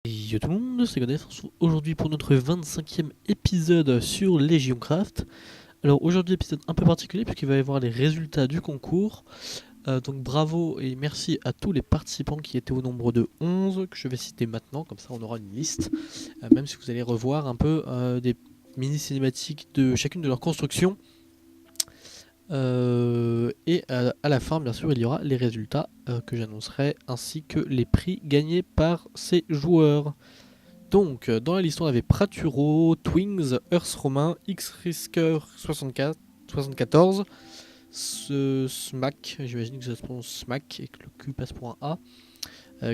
Yo tout le monde, c'est Godef. On se retrouve aujourd'hui pour notre 25e épisode sur Legioncraft. Alors aujourd'hui épisode un peu particulier puisqu'il va y avoir les résultats du concours. Donc bravo et merci à tous les participants qui étaient au nombre de 11 que je vais citer maintenant, comme ça on aura une liste. Même si vous allez revoir un peu des mini cinématiques de chacune de leurs constructions. Et à la fin, bien sûr, il y aura les résultats que j'annoncerai ainsi que les prix gagnés par ces joueurs. Donc, dans la liste, on avait Praturo, Twings, Earth Romain, X-Risker 74, Smack, j'imagine que ça se prononce Smack et que le Q passe pour un A,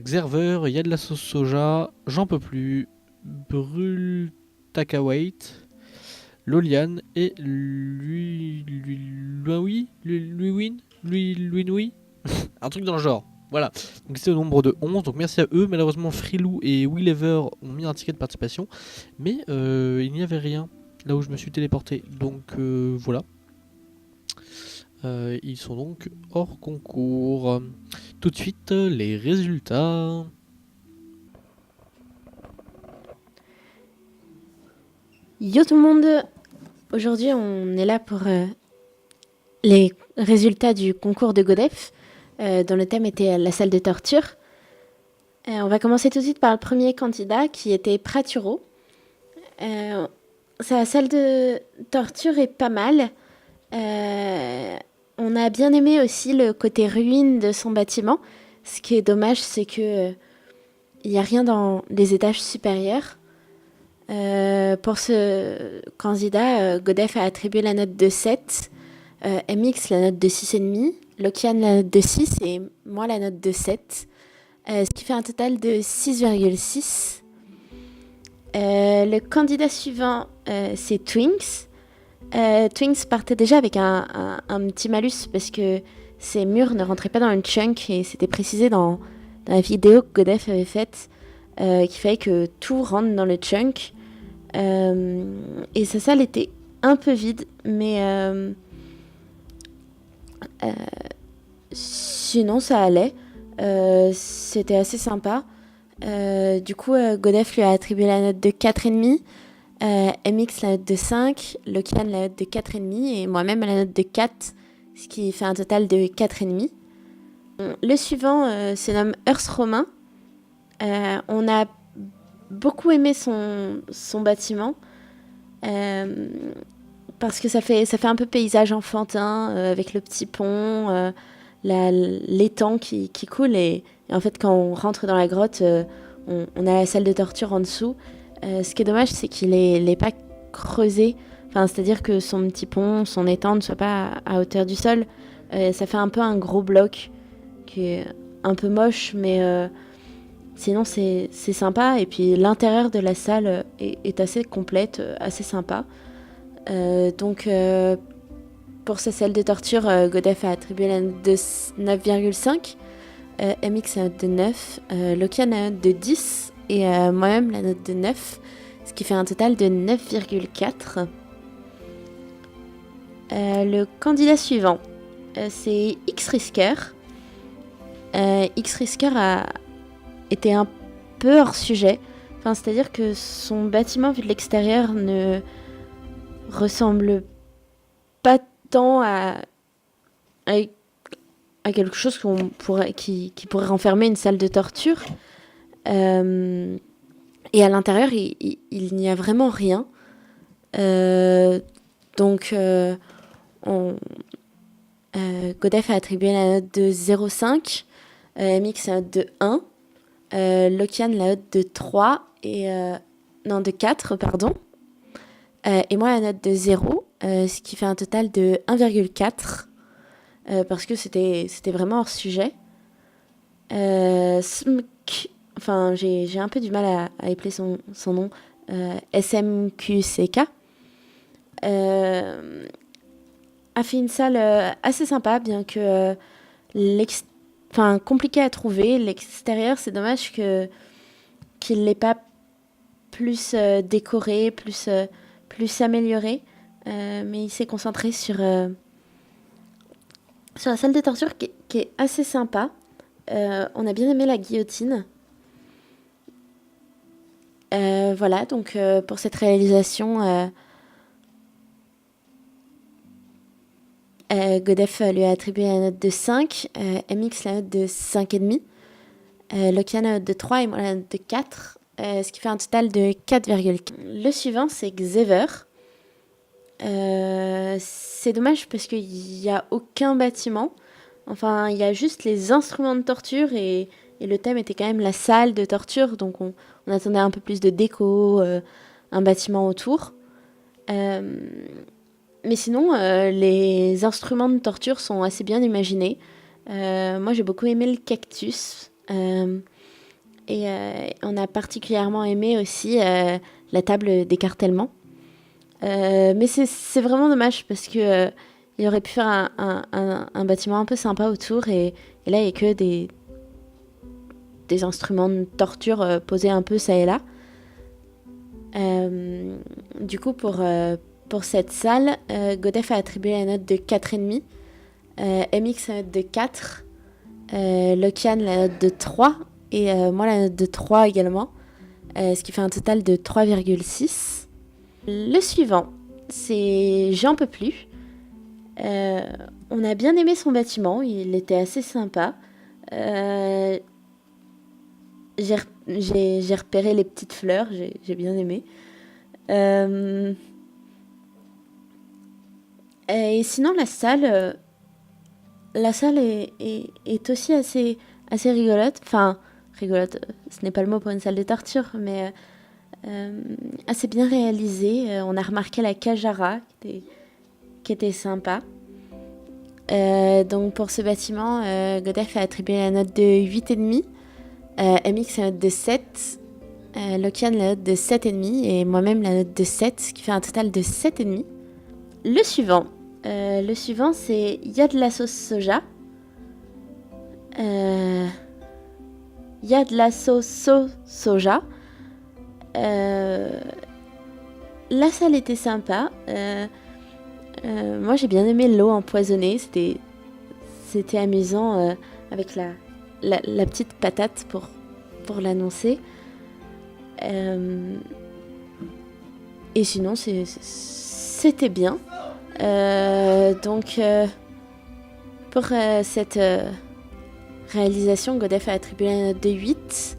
Xerver, Y'a de la sauce soja, J'en peux plus, Brûle Takawait, Loliane et Lui, un truc dans le genre. Voilà, donc c'est au nombre de 11, donc merci à eux. Malheureusement, Freelou et Willever ont mis un ticket de participation, mais il n'y avait rien là où je me suis téléporté. Donc voilà, ils sont donc hors concours. Tout de suite, les résultats. Yo tout le monde, aujourd'hui on est là pour les résultats du concours de Godef, dont le thème était la salle de torture. On va commencer tout de suite par le premier candidat qui était Praturo. Sa salle de torture est pas mal. On a bien aimé aussi le côté ruine de son bâtiment. Ce qui est dommage, c'est que il n'y a rien dans les étages supérieurs. Pour ce candidat, Godef a attribué la note de 7, MX la note de 6,5, Lokian la note de 6 et moi la note de 7, ce qui fait un total de 6,6. Le candidat suivant, c'est Twinks. Twinks partait déjà avec un petit malus parce que ses murs ne rentraient pas dans une chunk et c'était précisé dans la vidéo que Godef avait faite qu'il fallait que tout rentre dans le chunk. Et sa salle était un peu vide, mais sinon ça allait. C'était assez sympa. Du coup, Godef lui a attribué la note de 4,5, MX la note de 5, Lokian la note de 4,5 et moi-même la note de 4, ce qui fait un total de 4,5. Le suivant se nomme Earth Romain. On a beaucoup aimé son bâtiment. Parce que ça fait un peu paysage enfantin avec le petit pont, l'étang qui coule et en fait quand on rentre dans la grotte, on a la salle de torture en dessous. Ce qui est dommage, c'est qu'il est pas creusé. Enfin, c'est-à-dire que son petit pont, son étang ne soit pas à hauteur du sol. Ça fait un peu un gros bloc qui est un peu moche, mais sinon c'est sympa. Et puis l'intérieur de la salle est assez complète, assez sympa. Donc pour sa salle de torture, Godef a attribué la note de 9,5, MX la note de 9, Lokian la note de 10 et moi-même la note de 9, ce qui fait un total de 9,4. Le candidat suivant, c'est X-Risker. X-Risker a été un peu hors sujet, enfin, c'est-à-dire que son bâtiment vu de l'extérieur ne ressemble pas tant à quelque chose qui pourrait renfermer une salle de torture. Et à l'intérieur, il n'y a vraiment rien. Donc, Godef a attribué la note de 0,5, MX la note de 1, Lokian la note de 3, non, de 4, pardon. Et moi la note de 0, ce qui fait un total de 1,4, parce que c'était vraiment hors sujet. Enfin j'ai un peu du mal à épeler son nom, SMQCK, a fait une salle assez sympa, bien que compliqué à trouver. L'extérieur, c'est dommage qu'il l'ait pas plus décoré, plus amélioré, mais il s'est concentré sur la salle de torture qui est assez sympa. On a bien aimé la guillotine. Voilà, donc pour cette réalisation, Godef lui a attribué la note de 5, MX la note de 5,5, Lokian la note de 3 et moi la note de 4, ce qui fait un total de 4,4. Le suivant, c'est Xaver. C'est dommage parce qu'il n'y a aucun bâtiment. Enfin, il y a juste les instruments de torture et le thème était quand même la salle de torture. Donc on attendait un peu plus de déco, un bâtiment autour. Mais sinon, les instruments de torture sont assez bien imaginés. Moi, j'ai beaucoup aimé le cactus. Et on a particulièrement aimé aussi la table d'écartèlement. Mais c'est vraiment dommage parce que il aurait pu faire un bâtiment un peu sympa autour et là il n'y a que des instruments de torture posés un peu ça et là. Du coup pour cette salle, Godef a attribué la note de 4,5, MX la note de 4, Lokian la note de 3 et moi la note de 3 également, ce qui fait un total de 3,6. Le suivant, c'est J'en peux plus. On a bien aimé son bâtiment, il était assez sympa. J'ai repéré les petites fleurs, j'ai bien aimé. Et sinon, la salle est aussi assez rigolote. Enfin, rigolote, ce n'est pas le mot pour une salle de torture, mais assez bien réalisée. On a remarqué la Kajara qui était sympa. Donc pour ce bâtiment, Godef a attribué la note de 8,5, MX la note de 7, Lokian la note de 7,5 et moi-même la note de 7, ce qui fait un total de 7,5. Le suivant c'est Il y a de la sauce soja. Il y a de la sauce soja. La salle était sympa. Moi j'ai bien aimé l'eau empoisonnée. C'était amusant avec la petite patate pour l'annoncer. Et sinon c'était bien. Donc pour cette réalisation, Godef a attribué la note de 8,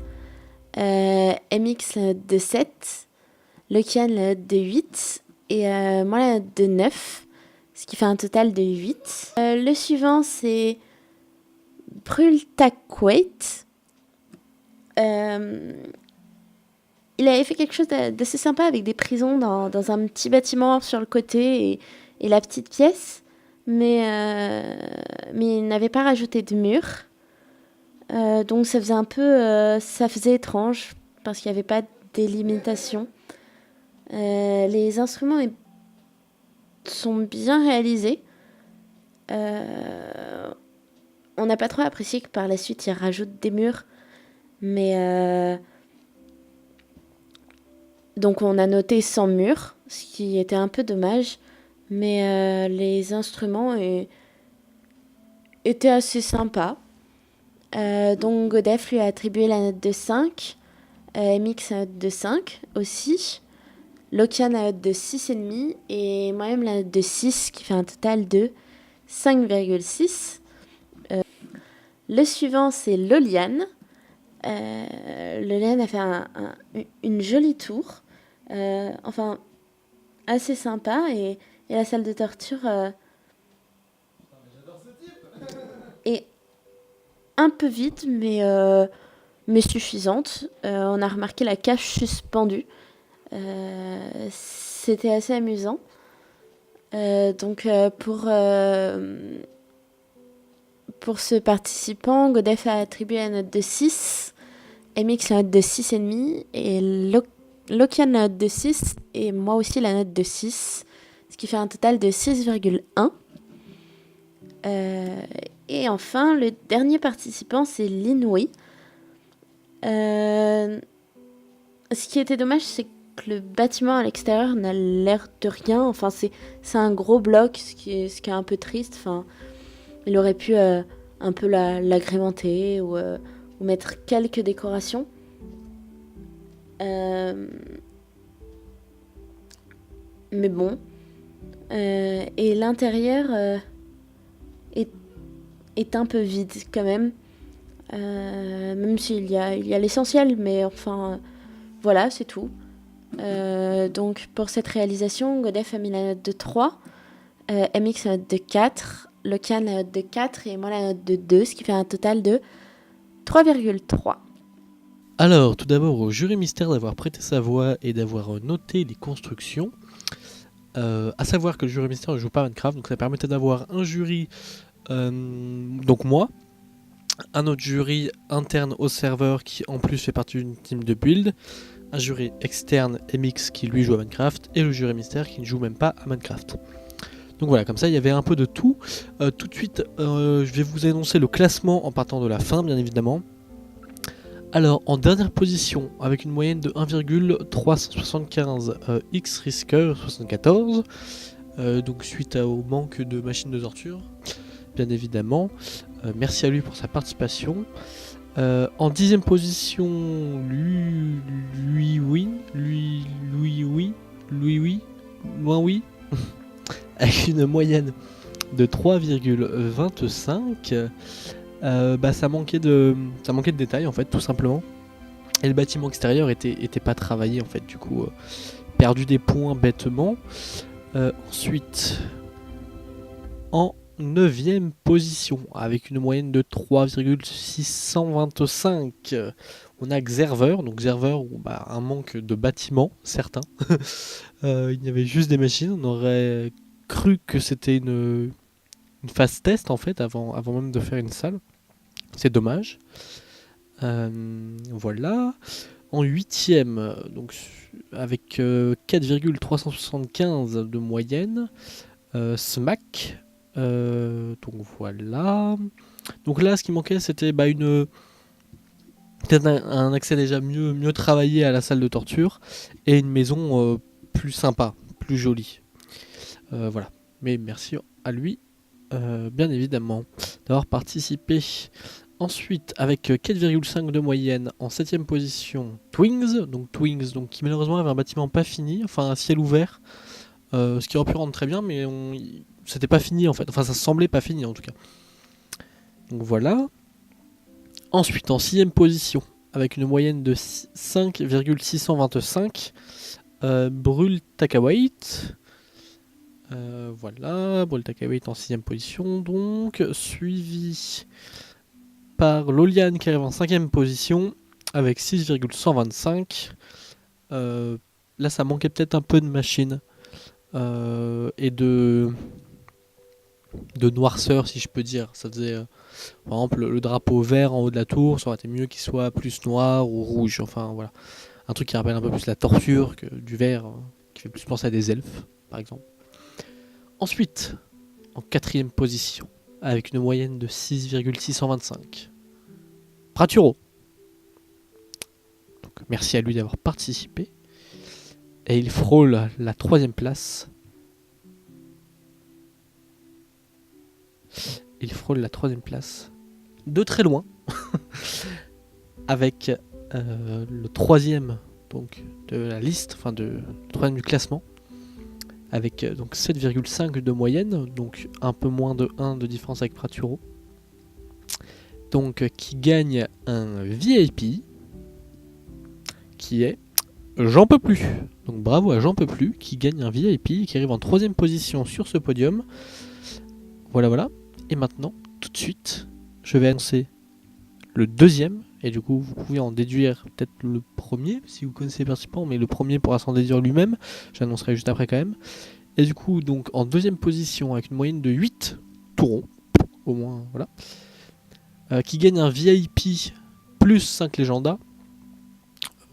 MX la note de 7, Lokian la note de 8 et moi la note de 9, ce qui fait un total de 8. Le suivant c'est Brultaquate. Il avait fait quelque chose d'assez sympa avec des prisons dans un petit bâtiment sur le côté et la petite pièce, mais il n'avait pas rajouté de mur. Donc ça faisait étrange parce qu'il n'y avait pas de délimitation. Les instruments sont bien réalisés. On n'a pas trop apprécié que par la suite ils rajoutent des murs, mais donc on a noté sans mur, ce qui était un peu dommage, mais les instruments étaient assez sympas. Donc Godef lui a attribué la note de 5, MX la note de 5 aussi, Lokian la note de 6,5 et moi-même la note de 6 qui fait un total de 5,6. Le suivant c'est Loliane. Loliane a fait une jolie tour, enfin assez sympa et la salle de torture est un peu vide mais suffisante. On a remarqué la cage suspendue. C'était assez amusant. Donc pour ce participant, Godef a attribué la note de 6, MX la note de 6,5 et Lokian la note de 6 et moi aussi la note de 6, ce qui fait un total de 6,1. Et enfin, le dernier participant, c'est Linui. Ce qui était dommage, c'est que le bâtiment à l'extérieur n'a l'air de rien. Enfin, c'est un gros bloc, ce qui est un peu triste. Enfin, il aurait pu un peu l'agrémenter ou mettre quelques décorations. Mais bon. Et l'intérieur est, est un peu vide quand même. Même s'il y a l'essentiel, mais enfin, voilà, c'est tout. Donc pour cette réalisation, Godef a mis la note de 3, MX la note de 4, Lokian la note de 4 et moi la note de 2, ce qui fait un total de 3,3. Alors, tout d'abord au jury mystère d'avoir prêté sa voix et d'avoir noté les constructions. À savoir que le jury mystère ne joue pas à Minecraft, donc ça permettait d'avoir un jury, donc moi, un autre jury interne au serveur qui en plus fait partie d'une team de build, un jury externe MX qui lui joue à Minecraft, et le jury mystère qui ne joue même pas à Minecraft. Donc voilà, comme ça il y avait un peu de tout. Tout de suite, je vais vous annoncer le classement en partant de la fin, bien évidemment. Alors, en dernière position, avec une moyenne de 1,375 X Risker 74, donc suite au manque de machines de torture, bien évidemment. Merci à lui pour sa participation. En 10ème position, Louis oui, avec une moyenne de 3,25. Ça manquait de détails en fait, tout simplement. Et le bâtiment extérieur était pas travaillé en fait, du coup perdu des points bêtement. Ensuite, en 9ème position, avec une moyenne de 3,625, on a Xerver. Donc Xerver, un manque de bâtiments, certains. Il y avait juste des machines, on aurait cru que c'était une phase test en fait, avant même de faire une salle. C'est dommage. Voilà. En 8ème, donc avec 4,375 de moyenne, Smack. Donc voilà. Donc là, ce qui manquait, c'était peut-être un accès déjà mieux travaillé à la salle de torture et une maison plus sympa, plus jolie. Voilà. Mais merci à lui, bien évidemment, d'avoir participé. Ensuite, avec 4,5 de moyenne, en 7ème position, Twings, qui malheureusement avait un bâtiment pas fini, enfin un ciel ouvert, ce qui aurait pu rendre très bien, mais c'était pas fini en fait, enfin ça semblait pas fini en tout cas. Donc voilà. Ensuite, en 6ème position, avec une moyenne de 5,625, Brûle Takawait. Voilà, Brûle Takawait en 6ème position, donc, suivi par Loliane qui arrive en 5ème position avec 6,125. Là ça manquait peut-être un peu de machine et de noirceur, si je peux dire. Ça faisait par exemple le drapeau vert en haut de la tour, ça aurait été mieux qu'il soit plus noir ou rouge, enfin voilà, un truc qui rappelle un peu plus la torture que du vert, qui fait plus penser à des elfes par exemple. Ensuite, en 4ème position, avec une moyenne de 6,625, Praturo. Donc, merci à lui d'avoir participé. Et il frôle la 3ème place. Il frôle la 3ème place de très loin. Avec le 3ème donc, de la liste, enfin le 3ème du classement. Avec donc 7,5 de moyenne, donc un peu moins de 1 de différence avec Praturo. Donc qui gagne un VIP qui est J'en peux plus. Donc bravo à J'en peux plus qui gagne un VIP qui arrive en 3ème position sur ce podium. Voilà. Et maintenant, tout de suite, je vais annoncer le 2ème. Et du coup, vous pouvez en déduire peut-être le premier, si vous connaissez les participants, mais le premier pourra s'en déduire lui-même. J'annoncerai juste après quand même. Et du coup, donc en 2ème position, avec une moyenne de 8 tourons, au moins, voilà. Qui gagne un VIP plus 5 légendas.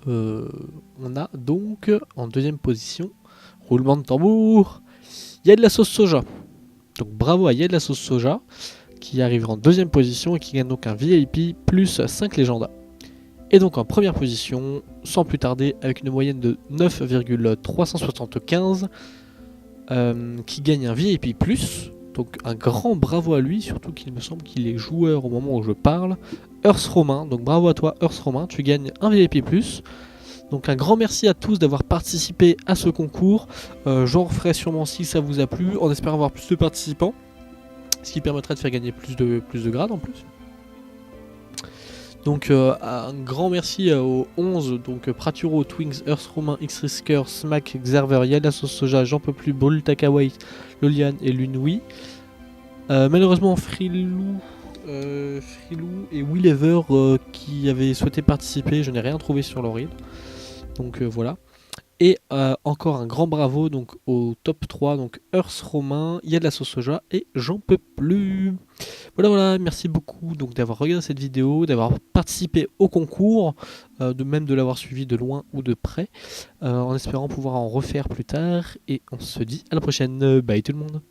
On a donc en 2ème position, roulement de tambour, il y a de la sauce soja. Donc bravo à Y'a de la sauce soja qui arrive en 2ème position et qui gagne donc un VIP plus 5 légendas. Et donc en première position, sans plus tarder, avec une moyenne de 9,375, qui gagne un VIP plus. Donc un grand bravo à lui, surtout qu'il me semble qu'il est joueur au moment où je parle. Earth Romain, donc bravo à toi Earth Romain, tu gagnes un VIP+. Donc un grand merci à tous d'avoir participé à ce concours. J'en referai sûrement si ça vous a plu, en espérant avoir plus de participants, ce qui permettrait de faire gagner plus de grades en plus. Donc un grand merci aux 11, donc Praturo, Twinks, Earth Romain, X-Risker, Smack, Xerver, Yada Sauce Soja, J'en peux plus, Brul Takawai, Lolian et Lunui. Malheureusement Frilou et Willever qui avaient souhaité participer, je n'ai rien trouvé sur leur île. Donc voilà. Et encore un grand bravo donc au top 3, donc Earth Romain, il y a de la sauce soja et J'en peux plus. Voilà, merci beaucoup donc d'avoir regardé cette vidéo, d'avoir participé au concours, de l'avoir suivi de loin ou de près, en espérant pouvoir en refaire plus tard. Et on se dit à la prochaine. Bye tout le monde.